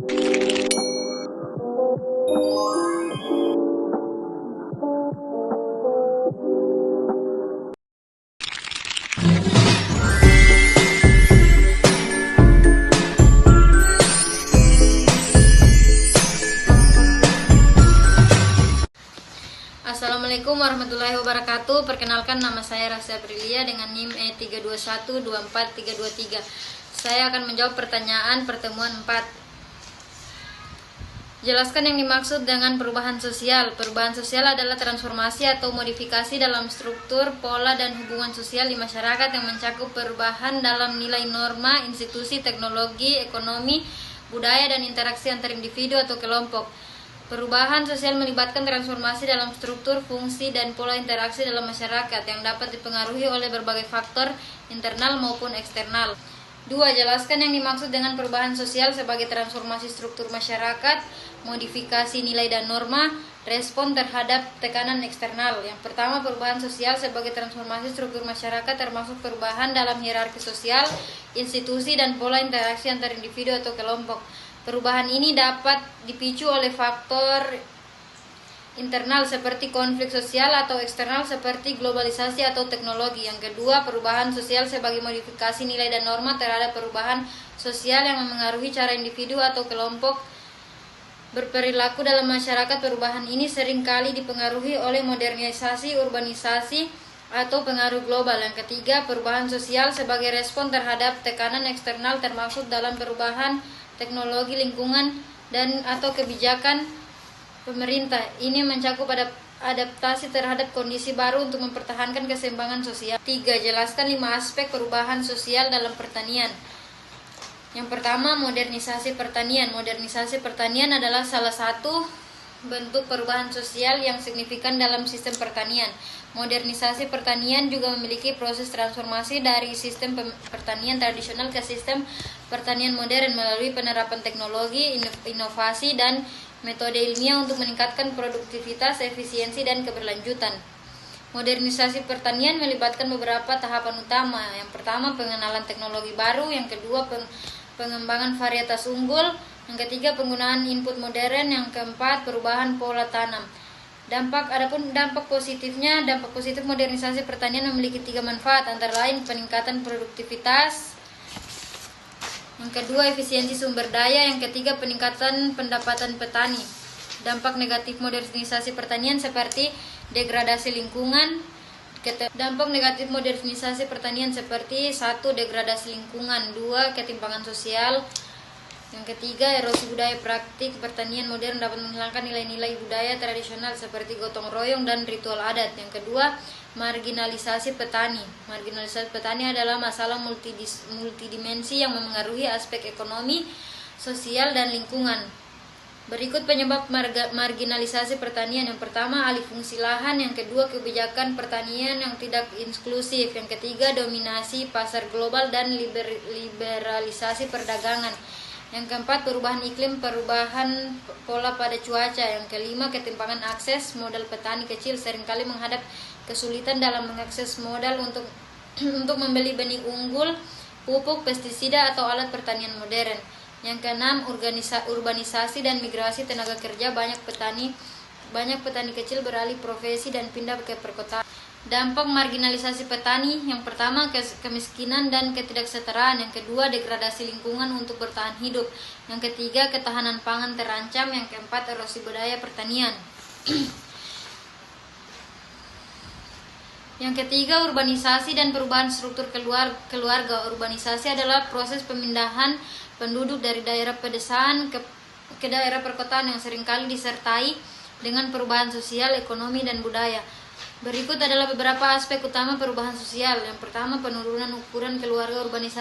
Assalamualaikum warahmatullahi wabarakatuh. Perkenalkan, nama saya Rasya Aprilia dengan NIM E321242323. Saya akan menjawab pertanyaan pertemuan 4. Jelaskan yang dimaksud dengan perubahan sosial. Perubahan sosial adalah transformasi atau modifikasi dalam struktur, pola, dan hubungan sosial di masyarakat yang mencakup perubahan dalam nilai norma, institusi, teknologi, ekonomi, budaya, dan interaksi antar individu atau kelompok. Perubahan sosial melibatkan transformasi dalam struktur, fungsi, dan pola interaksi dalam masyarakat yang dapat dipengaruhi oleh berbagai faktor internal maupun eksternal. 2. Jelaskan yang dimaksud dengan perubahan sosial sebagai transformasi struktur masyarakat, modifikasi nilai dan norma, respon terhadap tekanan eksternal. Yang pertama, perubahan sosial sebagai transformasi struktur masyarakat termasuk perubahan dalam hierarki sosial, institusi, dan pola interaksi antar individu atau kelompok. Perubahan ini dapat dipicu oleh faktor internal seperti konflik sosial atau eksternal seperti globalisasi atau teknologi. Yang kedua, perubahan sosial sebagai modifikasi nilai dan norma terhadap perubahan sosial yang memengaruhi cara individu atau kelompok berperilaku dalam masyarakat. Perubahan ini seringkali dipengaruhi oleh modernisasi, urbanisasi, atau pengaruh global. Yang ketiga, perubahan sosial sebagai respon terhadap tekanan eksternal termasuk dalam perubahan teknologi, lingkungan, dan atau kebijakan pemerintah. Ini mencakup adaptasi terhadap kondisi baru untuk mempertahankan keseimbangan sosial. 3. Jelaskan 5 aspek perubahan sosial dalam pertanian. Yang pertama, modernisasi pertanian. Modernisasi pertanian adalah salah satu bentuk perubahan sosial yang signifikan dalam sistem pertanian. Modernisasi pertanian juga memiliki proses transformasi dari sistem pertanian tradisional ke sistem pertanian modern melalui penerapan teknologi, inovasi, dan metode ilmiah untuk meningkatkan produktivitas, efisiensi, dan keberlanjutan. Modernisasi pertanian melibatkan beberapa tahapan utama. Yang pertama, pengenalan teknologi baru. Yang kedua, pengembangan varietas unggul. Yang ketiga, penggunaan input modern. Yang keempat, perubahan pola tanam. Dampak positif modernisasi pertanian memiliki 3 manfaat, antara lain peningkatan produktivitas, yang kedua efisiensi sumber daya, yang ketiga peningkatan pendapatan petani. Dampak negatif modernisasi pertanian seperti degradasi lingkungan. Dampak negatif modernisasi pertanian seperti 1. Degradasi lingkungan, 2. Ketimpangan sosial, yang ketiga erosi budaya. Praktik pertanian modern dapat menghilangkan nilai-nilai budaya tradisional seperti gotong royong dan ritual adat. Yang kedua, marginalisasi petani. Marginalisasi petani adalah masalah multidimensi yang memengaruhi aspek ekonomi, sosial, dan lingkungan. Berikut penyebab marginalisasi pertanian. Yang pertama, alih fungsi lahan. Yang kedua, kebijakan pertanian yang tidak inklusif. Yang ketiga, dominasi pasar global dan liberalisasi perdagangan. Yang keempat, perubahan iklim, perubahan pola pada cuaca. Yang kelima, ketimpangan akses. Modal petani kecil seringkali menghadap kesulitan dalam mengakses modal untuk membeli benih unggul, pupuk, pestisida, atau alat pertanian modern. Yang keenam, urbanisasi dan migrasi tenaga kerja. Banyak petani kecil beralih profesi dan pindah ke perkotaan. Dampak marginalisasi petani. Yang pertama, kemiskinan dan ketidaksetaraan. Yang kedua, degradasi lingkungan untuk bertahan hidup. Yang ketiga, ketahanan pangan terancam. Yang keempat, erosi budaya pertanian. Yang ketiga, urbanisasi dan perubahan struktur keluarga. Urbanisasi adalah proses pemindahan penduduk dari daerah pedesaan ke daerah perkotaan yang seringkali disertai dengan perubahan sosial, ekonomi, dan budaya. Berikut adalah beberapa aspek utama perubahan sosial. Yang pertama, penurunan ukuran keluarga. Urbanisasi